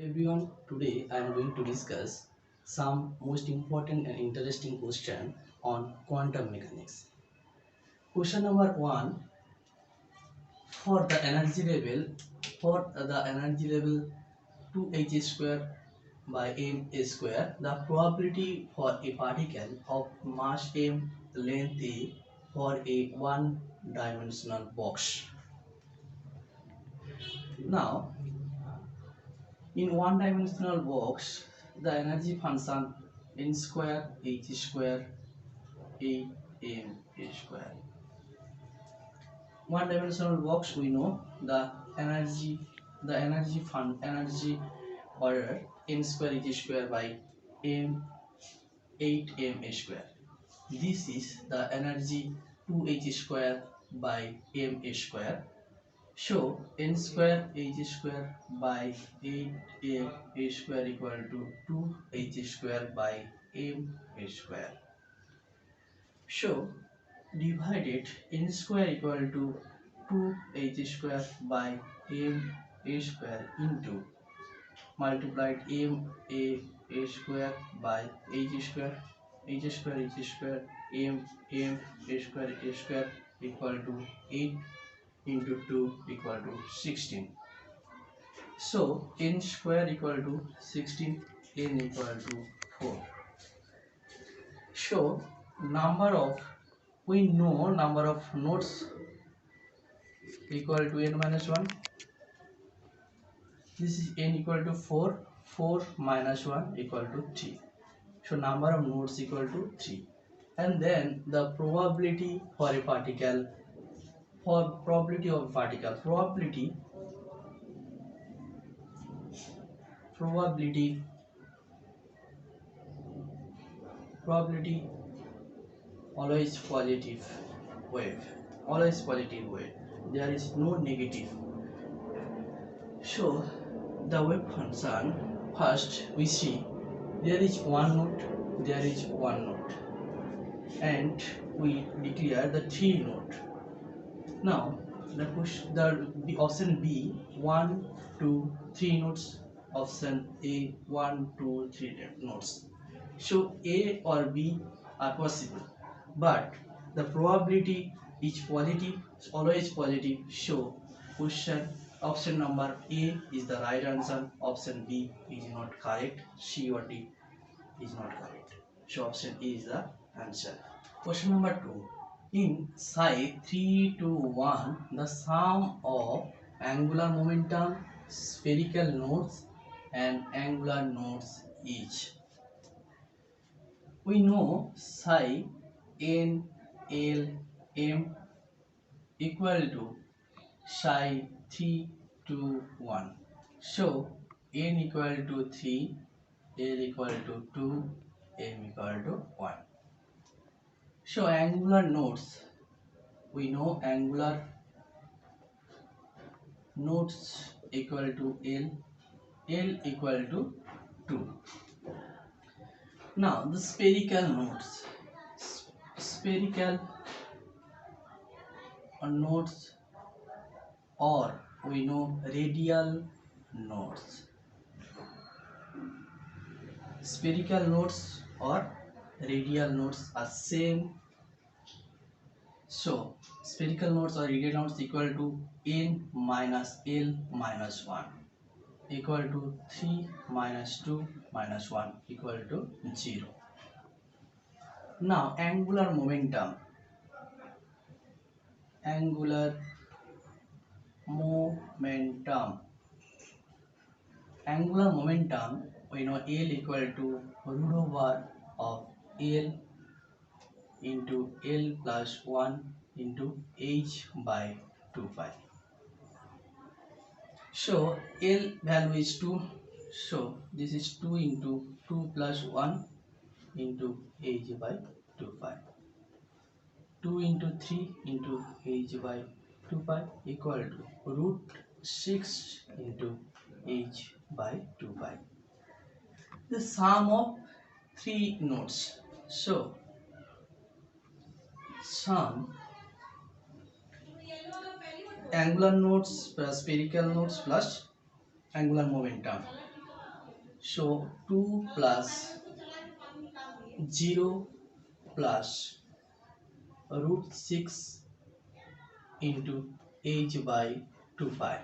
Everyone, today I am going to discuss some most important and interesting question on quantum mechanics. Question number 1, for the energy level for the energy level 2h square by m square, the probability for a particle of mass m, length a, for a one dimensional box. Now, in one dimensional box, the energy function n square h square a m a square. One dimensional box, we know the energy order n square h square by m 8m square. This is the energy 2h square by m square. So n square h square by 8m square equal to 2h square by m square. So divided n square equal to 2h square by m square into multiplied m square by h square m square equal to 8 into 2 equal to 16. So n square equal to 16, n equal to 4. So we know number of nodes equal to n minus 1. This is n equal to 4. 4 minus 1 equal to 3. So number of nodes equal to 3. And then the probability for a particle, probability always positive wave, there is no negative. So the wave function, first we see there is one node, and we declare the 3 node. Now the option B, 1 2 3 nodes, option A, 1 2 3 nodes. So A or B are possible, but the probability is positive, always positive. So option number A is the right answer, option B is not correct, C or D is not correct. So option A is the answer. Question number 2. In psi 3 to 1, the sum of angular momentum, spherical nodes and angular nodes is. We know psi n l m equal to psi 3 to 1. So n equal to 3, l equal to 2, m equal to 1. So angular nodes, we know angular nodes equal to l equal to 2. Now the spherical nodes, or we know radial nodes. Spherical nodes or radial nodes are same. So spherical nodes or radial nodes equal to n minus l minus 1 equal to 3 minus 2 minus 1 equal to 0. Now angular momentum, we know L equal to root over of L into L plus 1 into h by 2 pi. So L value is 2, so this is 2 into 2 plus 1 into h by 2 pi. 2 into 3 into h by 2 pi equal to root 6 into h by 2 pi. The sum of 3 nodes. So sum angular nodes plus spherical nodes plus angular momentum. So 2 plus 0 plus root 6 into h by 2 pi.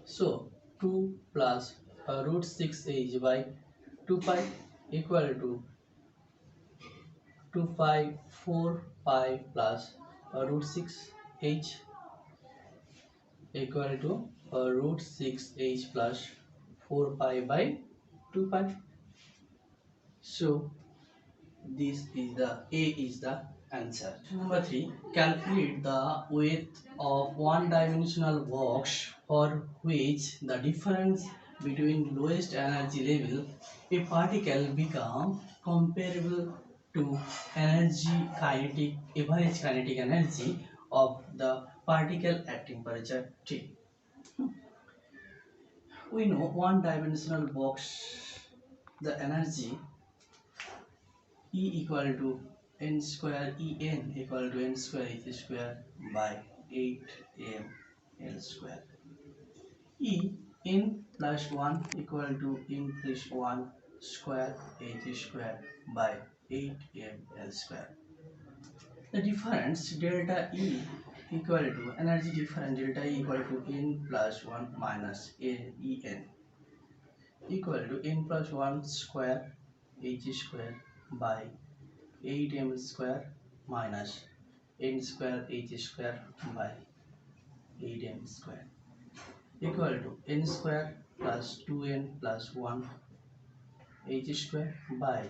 So 2 plus root 6 h by 2 pi equal to 254 pi plus root 6 h equal to root 6 h plus 4 pi by 2 pi. So this is the A is the answer. Number 3. Calculate the width of one-dimensional box for which the difference between lowest energy level a particle become comparable to average kinetic energy of the particle at temperature T. We know one-dimensional box, the energy E equal to n square En equal to n square h square by 8 m l square. E n plus 1 equal to n plus 1 square h square by 8 m l square. The difference delta E equal to energy difference delta E equal to n plus 1 minus En equal to n plus 1 square h square by 8 m square minus n square h square by 8 m square equal to n square plus 2n plus 1 h square by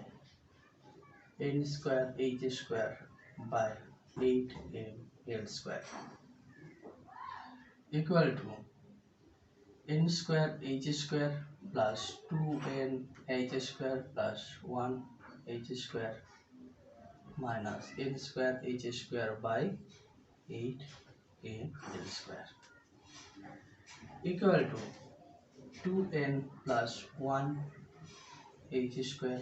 n square h square by 8 m l square equal to n square h square plus 2n h square plus 1 h square minus n square h square by 8 m l square equal to 2n plus 1 h square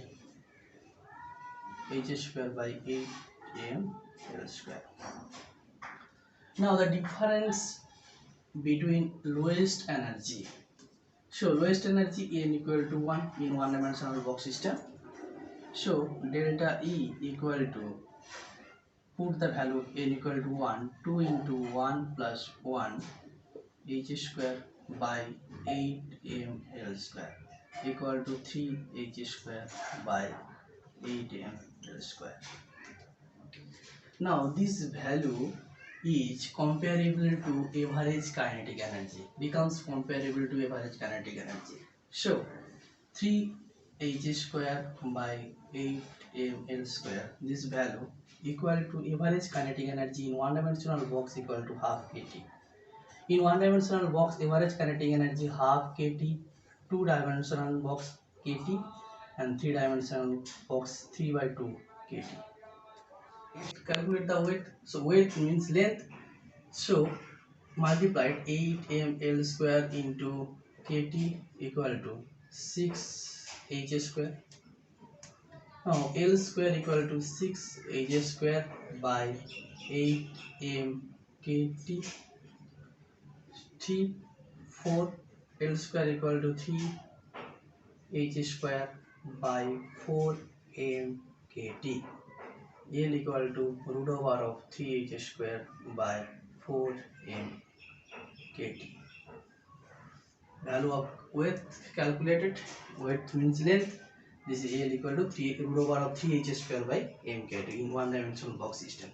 by 8 m l square. Now the difference between lowest energy. So lowest energy n equal to 1 in one dimensional box system. So delta E equal to, put the value n equal to 1, 2 into 1 plus 1 h square by 8 m l square equal to 3 h square by 8 m l square. Now this value is comparable to average kinetic energy, becomes comparable to average kinetic energy. So 3 h square by 8 m l square, this value equal to average kinetic energy in one dimensional box equal to half kT. In one dimensional box average kinetic energy half kT, two dimensional box kT, and three dimensional box 3 by 2 kT. Calculate the weight. So weight means length. So multiplied 8 m l square into kT equal to 6 h square. Now l square equal to 6 h square by 8 m kT. 3 4 l square equal to 3 h square by 4 m kT. L equal to root over of 3h square by 4 m kT. Value of width calculated. Width means length. This is L equal to 3 root over of 3h square by m kT in one dimensional box system.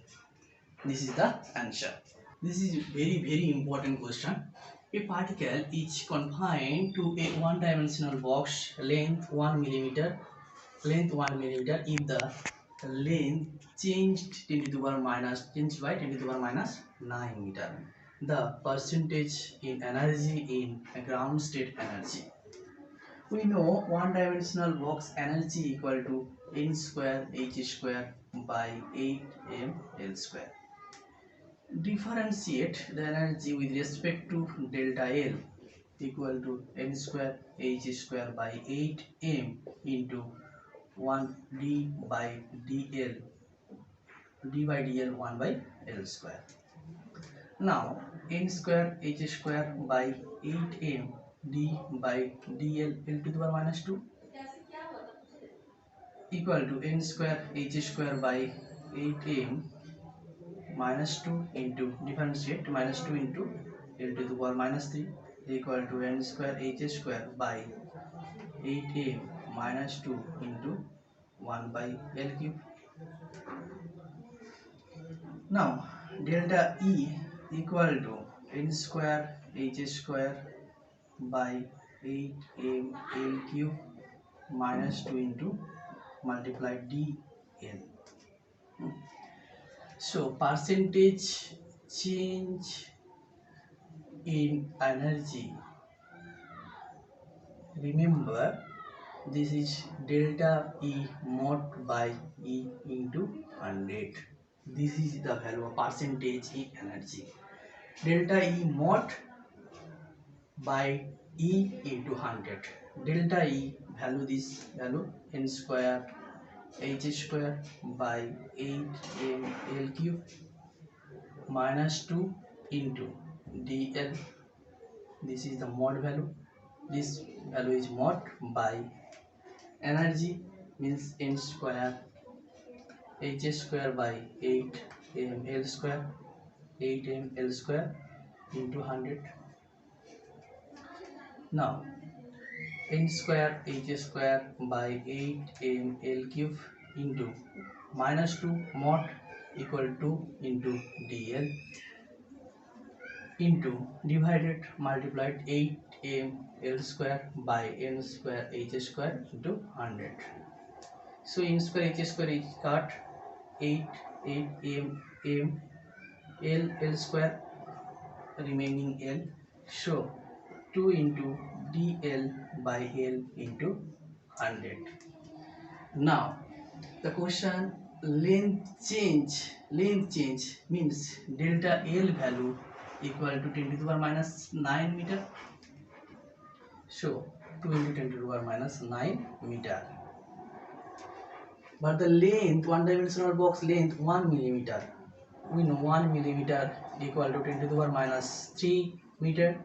This is the answer. This is very important question. A particle is confined to a one dimensional box, length 1 millimeter, if the length changed by 10 to the power minus 9 meter. The percentage in energy in ground state energy. We know one dimensional box energy equal to n square h square by 8 m l square. Differentiate the energy with respect to delta L equal to n square h square by 8 m into 1 d by dl 1 by l square. Now n square h square by 8 m d by dl l to the power minus 2 equal to n square h square by 8m minus 2 into differentiate minus 2 into l to the power minus 3 equal to n square h square by 8m minus 2 into 1 by l cube. Now delta E equal to n square h square by 8m l cube minus 2 into multiply dl. So percentage change in energy, remember this is delta E mod by E into 100. This is the value of percentage in energy. Delta E mod by E into 100. Delta E value, this value n square h square by 8m l cube minus 2 into dl. This is the mod value. This value is mod by energy means n square h square by 8m l square 8m l square into 100. Now n square h square by 8m l cube into minus 2 mod equal to into dl into divided multiplied 8m l square by n square h square into 100. So n square h square is cut 8 m l square remaining l. So 2 into dl by l into 100. Now the question length change means delta l value equal to 10 to the power minus 9 meter. So 2 into 10 to the power minus 9 meter. But the length, one dimensional box length 1 millimeter. We know 1 millimeter equal to 10 to the power minus 3 meter.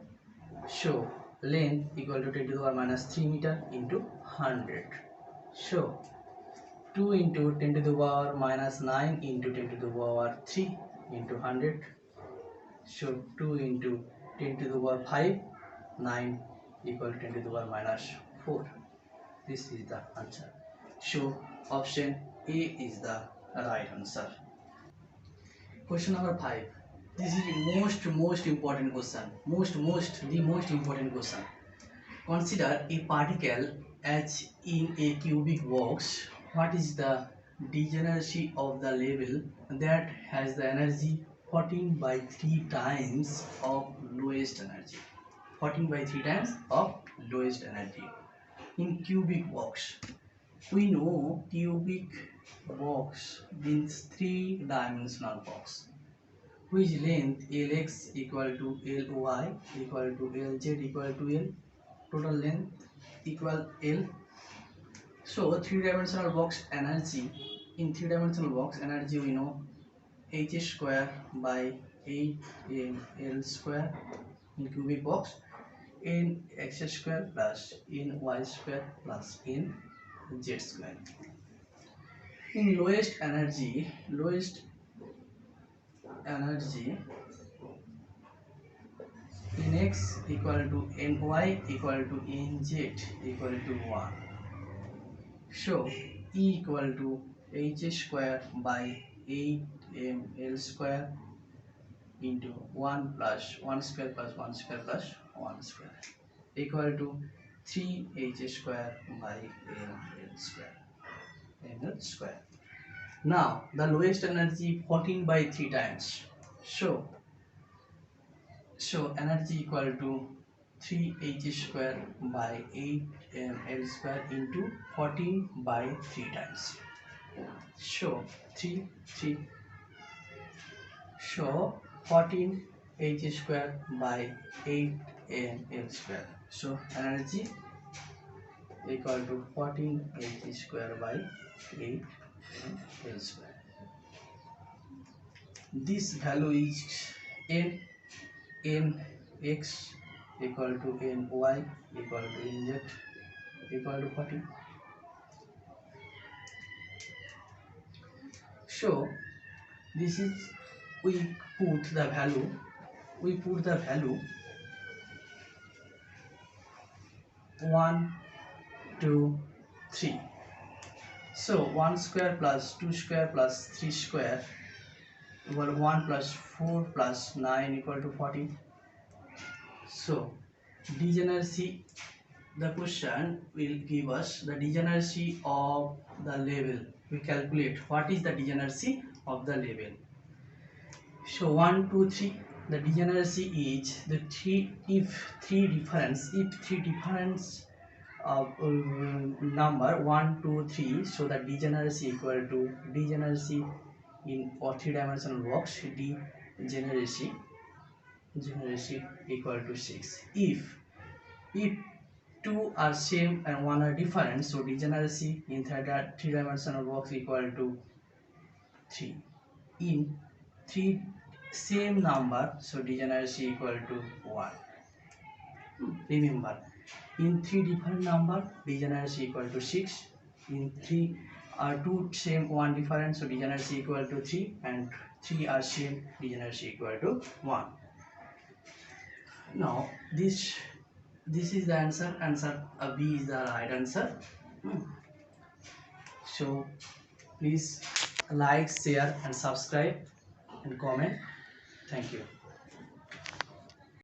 So length equal to 10 to the power minus 3 meter into 100. So 2 into 10 to the power minus 9 into 10 to the power 3 into 100. So 2 into 10 to the power 5, 9 equal to 10 to the power minus 4. This is the answer. So option A is the right answer. Question number 5. This is the most important question. The most important question. Consider a particle as in a cubic box. What is the degeneracy of the level that has the energy 14 by 3 times of lowest energy? 14 by 3 times of lowest energy in cubic box. We know cubic box means 3-dimensional box, which length Lx equal to Ly equal to Lz equal to L, total length equal L. So 3-dimensional box energy, in 3-dimensional box energy we know h square by 8 L square in cubic box, in x square plus in y square plus in z square. In lowest energy in x equal to ny equal to nz equal to 1. So E equal to h square by 8 l square into 1 plus 1 square plus 1 square plus 1 square equal to 3h square by l square ml square. Now the lowest energy 14 by 3 times. So energy equal to 3h square by 8 l square into 14 by 3 times. So 14 h square by 8 l square. So energy equal to 14 h square by 8 l square. This value is n x equal to ny equal to inject equal to 40. So this is we put the value 1 2 3. So 1 square plus 2 square plus 3 square equal to 1 plus 4 plus 9 equal to 40. So degeneracy, the question will give us the degeneracy of the level. We calculate what is the degeneracy of the level. So 1 2 3, the degeneracy is the three difference of number 1 2 3, so the degeneracy equal to degeneracy in or three-dimensional box, degeneracy equal to 6. If two are same and one are different, so degeneracy in three-dimensional box equal to 3. In three same number, so degeneracy equal to 1. Remember, in three different number, degeneracy equal to 6. In three are two same, one different, so degeneracy equal to 3, and three are same, degeneracy equal to 1. Now this is the answer. B is the right answer. So please like, share and subscribe and comment. Thank you.